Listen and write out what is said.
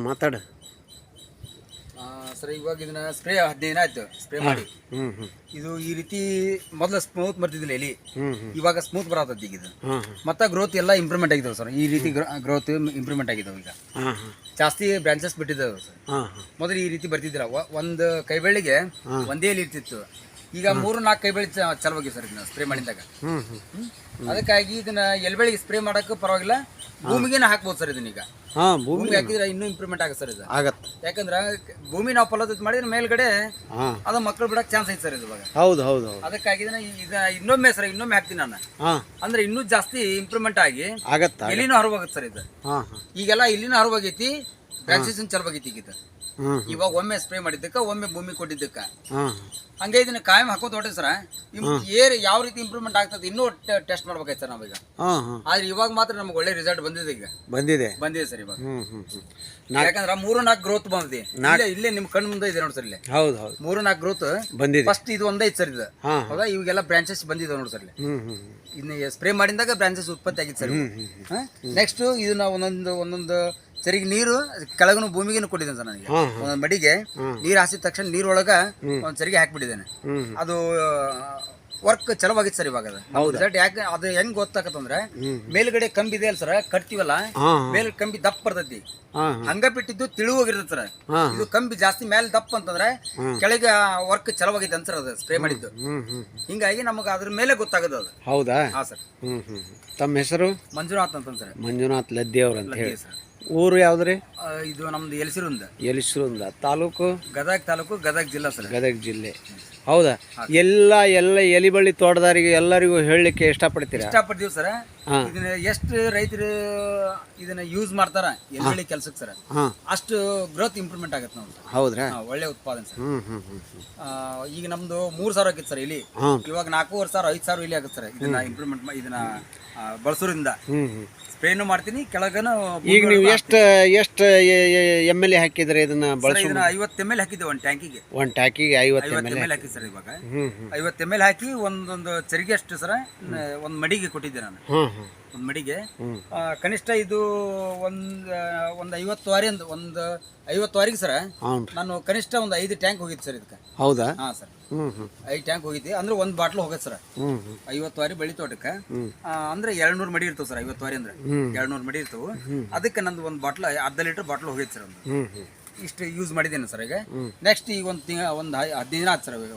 ಮಾತಾಡು. ಸರ್ ಇವಾಗ ಇದನ್ನ ಸ್ಪ್ರೇ 15 ದಿನ ಆಯ್ತು ಸ್ಪ್ರೇ ಮಾಡಿ. ಇದು ಈ ರೀತಿ ಮೊದಲು ಸ್ಮೂತ್ ಬರ್ತಿದ್ದಿಲ್ಲ ಎಲಿ, ಇವಾಗ ಸ್ಮೂತ್ ಬರತೈತಿ ಈಗ ಇದು. ಮತ್ತೆ ಗ್ರೋತ್ ಎಲ್ಲ ಇಂಪ್ರೂವ್ಮೆಂಟ್ ಆಗಿದಾವೆ ಸರ್. ಈ ರೀತಿ ಗ್ರೋತ್ ಇಂಪ್ರೂವ್ಮೆಂಟ್ ಆಗಿದಾವೆ ಈಗ. ಜಾಸ್ತಿ ಬ್ರಾಂಚಸ್ ಬಿಟ್ಟಿದ್ದಾವೆ ಸರ್. ಮೊದಲು ಈ ರೀತಿ ಬರ್ತಿದ್ದಿಲ್ಲ, ಒಂದು ಕೈ ಬೆಳ್ಳಿಗೆ ಒಂದೇ ಎಲೆ ಇರ್ತಿತ್ತು. ಈಗ 3-4 ಕೈ ಬೆಳ್ಳಿ ಚಲವಾಗಿ ಸರ್ ಇದನ್ನ ಸ್ಪ್ರೇ ಮಾಡಿದಾಗ. ಅದಕ್ಕಾಗಿ ಇದನ್ನ ಎಲ್ಬೆಳಿಗೆ ಸ್ಪ್ರೇ ಮಾಡಕ್ಕೆ ಪರವಾಗಿಲ್ಲ, ಭೂಮಿಗೇನ ಹಾಕ್ಬೋದು ಸರ್ ಇದನ್ನೀಗ. ಭೂಮಿಗೆ ಹಾಕಿದ್ರೆ ಇನ್ನೂ ಇಂಪ್ರೂವ್ಮೆಂಟ್ ಆಗುತ್ತೆ ಸರ್ ಇದು. ಆಗತ್ತೆ, ಯಾಕಂದ್ರೆ ಭೂಮಿ ನಾವು ಫಲವತ್ತತೆ ಮಾಡಿದ್ರೆ ಮೇಲ್ಗಡೆ ಅದು ಮಕ್ಕಳು ಬಿಡಕ್ಕೆ ಚಾನ್ಸ್ ಐತೆ ಸರ್ ಇದು ಇವಾಗ. ಹೌದು ಹೌದು. ಅದಕ್ಕಾಗಿ ಇನ್ನೊಮ್ಮೆ ಸರ್ ಇನ್ನೊಮ್ಮೆ ಹಾಕ್ತೀನಿ ನಾನು. ಅಂದ್ರೆ ಇನ್ನೂ ಜಾಸ್ತಿ ಇಂಪ್ರೂವ್ಮೆಂಟ್ ಆಗಿ ಆಗತ್ತ, ಎಲ್ಲಿನೂ ಹರವಾಗುತ್ತೆ ಸರ್ ಇದು. ಈಗೆಲ್ಲ ಇಲ್ಲಿನೂ ಹರವಾಗೈತಿ, ಬ್ರಾಂಚಸ್ ಚಲವಾಗೈತಿ ಈಗ ಇದು. ಇವಾಗ ಒಮ್ಮೆ ಸ್ಪ್ರೇ ಮಾಡಿದ್ದಕ್ಕ, ಒಮ್ಮೆ ಭೂಮಿ ಕೊಟ್ಟಿದ್ದಕ್ಕ, ಹಂಗೆ ಇದನ್ನ ಕಾಯಂ ಹಾಕೋದು ಹೊಟ್ಟೆ ಸರ್. ಯಾವ ರೀತಿ ಇಂಪ್ರೂವ್ಮೆಂಟ್ ಆಗ್ತದೆ ಇನ್ನೂ ಟೆಸ್ಟ್ ಮಾಡ್ಬೇಕಾಯ್ತು ಸರ್ ನಾವೀಗ. ಆದ್ರೆ ಇವಾಗ ಮಾತ್ರ ನಮ್ಗೆ ಒಳ್ಳೆ ರಿಸಲ್ಟ್ ಬಂದಿದೆ. ಈಗ ಬಂದಿದೆ ಸರ್ ಇವಾಗ. ಯಾಕಂದ್ರೆ 3-4 ಗ್ರೋತ್ ಬಂದಿದೆ ಇಲ್ಲೇ ನಿಮ್ ಕಣ್ ಮುಂದೆ ಇದೆ ನೋಡಿ ಸರ್. ಇಲ್ಲಿ ಹೌದು 3-4 ಗ್ರೋತ್ ಬಂದಿದೆ. ಫಸ್ಟ್ ಇದು ಒಂದೈತೆ ಸರ್ ಇದು. ಹೌದಾ, ಇವಾಗೆಲ್ಲ ಬ್ರಾಂಚಸ್ ಬಂದಿದೆ ನೋಡಿ ಸರ್. ಇನ್ನು ಸ್ಪ್ರೇ ಮಾಡಿದಾಗ ಬ್ರಾಂಚಸ್ ಉತ್ಪತ್ತಿ ಆಗಿತ್ತು ಸರ್. ನೆಕ್ಸ್ಟ್ ಇದನ್ನ ಒಂದೊಂದು ಸರಿಗೆ ನೀರು ಕೆಳಗನು ಭೂಮಿಗೆ ಕೊಟ್ಟಿದ್ದೇನೆ ಸರ್. ನನಗೆ ಒಂದೊಂದು ಮಡಿಗೆ ನೀರು ಹಾಸಿದ ತಕ್ಷಣ ನೀರೊಳಗ ಒಂದ್ ಸರಿಗೆ ಹಾಕ್ಬಿಟ್ಟಿದ್ದೇನೆ. ಅದು ವರ್ಕ್ ಚಲವಾಗಿತ್ತು ಸರ್ ಇವಾಗ. ರಿಸಲ್ಟ್ ಯಾಕೆ ಅದು ಹೆಂಗ್ ಗೊತ್ತಾಗತ್ತಂದ್ರೆ, ಮೇಲ್ಗಡೆ ಕಂಬಿ ಇದೆ ಅಲ್ಲ ಸರ್, ಕಟ್ತೀವಲ್ಲ ಮೇಲ್ ಕಂಬಿ ದಪ್ಪ ಬರ್ತೈತಿ, ಹಂಗ ಬಿಟ್ಟಿದ್ದು ತಿಳಿಯೋಗಿರ್ತದೆ ಸರ್. ಇದು ಕಂಬಿ ಜಾಸ್ತಿ ಮೇಲೆ ದಪ್ಪ ಅಂತಂದ್ರೆ ಕೆಳಗೆ ವರ್ಕ್ ಚಲವಾಗೈತೆ ಅನ್ಸರ್ ಅದು ಸ್ಪ್ರೇ ಮಾಡಿದ್ದು. ಹಿಂಗಾಗಿ ನಮಗ ಅದ್ರ ಮೇಲೆ ಗೊತ್ತಾಗದು ಅದು. ಹೌದಾ? ಹಾ ಸರ್. ತಮ್ಮ ಹೆಸರು? ಮಂಜುನಾಥ್ ಅಂತ ಸರ್. ಮಂಜುನಾಥ್ ಲದ್ದಿ ಅವ್ರ ಅಂತ ಹೇಳಿ. ಊರು ಯಾವ್ದ್ರಿ? ಇದು ನಮ್ದು ಎಲಿಸಿರುಂದ ತಾಲೂಕು, ಗದಗ ತಾಲೂಕು, ಗದಗ ಜಿಲ್ಲಾ ಸರ್. ಗದಗ ಜಿಲ್ಲೆ. ಹೌದಾ? ಎಲ್ಲ ಎಲಿ ಬಳ್ಳಿ ತೋಟದಾರಿಗೆ ಎಲ್ಲರಿಗೂ ಹೇಳಲಿಕ್ಕೆ ಇಷ್ಟಪಡ್ತೀವಿ ಸರ್. ಇದನ್ನ ಎಷ್ಟು ರೈತರು ಇದನ್ನ ಯೂಸ್ ಮಾಡ್ತಾರ ಎಲ್ಲಿ ಕೆಲ್ಸಕ್ಕೆ ಸರ್, ಅಷ್ಟು ಗ್ರೋತ್ ಇಂಪ್ರೂವ್ಮೆಂಟ್ ಆಗತ್ತೆ ನಾವು. ಹೌದ್ರಾ? ಒಳ್ಳೆ ಉತ್ಪಾದನೆ ಸರ್. ಈಗ ನಮ್ದು 3,000 ಆಗಿತ್ತು ಸರ್ ಇಲ್ಲಿ, ಇವಾಗ 4,500 5,000 ಇಲ್ಲಿ ಆಗುತ್ತೆ ಸರ್. ಇದನ್ನ ಇಂಪ್ರೂವ್ಮೆಂಟ್ ಇದನ್ನ ಬಳಸೋದ್ರಿಂದ ಸ್ಪ್ರೇನು ಮಾಡ್ತೀನಿ, ಕೆಳಗನು. ಈಗ ನೀವು ಎಷ್ಟು ML ಹಾಕಿದ್ರೆ ಇದನ್ನ ಬಳಸಿ? 50 ml ಹಾಕಿದ್ದೆ ಒಂದು ಟ್ಯಾಂಕಿಗೆ. 50 ml ಹಾಕಿ ಸರ್ ಇವಾಗ. 50 ml ಹಾಕಿ ಒಂದೊಂದು ಚರಿಗೆ ಅಷ್ಟು ಸರ ಒಂದು ಮಡಿಗೆ ಕೊಟ್ಟಿದ್ದೆ ನಾನು. ಒಂದು ಮಡಿಗೆ ಕನಿಷ್ಠ ಇದು ಒಂದು 50 ವಾರಿಗೆ ಸರ್ ನಾನು ಕನಿಷ್ಠ ಒಂದು 5 ಟ್ಯಾಂಕ್ ಹೋಗಿತ್ತು ಸರ್ ಇದಕ್ಕೆ. ಹೌದಾ? ಹಾ ಸರ್, 5 ಟ್ಯಾಂಕ್ ಹೋಗಿದ್ದೆ. ಅಂದ್ರೆ ಒಂದು ಬಾಟ್ಲ್ ಹೋಗತ್ತೆ ಸರ್ 50 ವಾರಿ ಬೆಳಿ ತೋಟಕ್ಕೆ. ಅಂದ್ರೆ 200 ಮಡಿ ಇರ್ತವೆ ಸರ್. 50 ವಾರಿ ಅಂದ್ರೆ 200 ಮಡಿ ಇರ್ತವೆ. ಅದಕ್ಕೆ ನಂದು ಒಂದು ಬಾಟ್ಲ್ ಅರ್ಧ ಲೀಟರ್ ಬಾಟ್ಲ್ ಹೋಗೈತೆ ಸರ್. ಒಂದು ಇಷ್ಟು ಯೂಸ್ ಮಾಡಿದ್ದೇನೆ ಸರ್. ಈಗ ನೆಕ್ಸ್ಟ್ ಈಗ ಒಂದು 15 ದಿನ ಆಯ್ತು ಸರ್.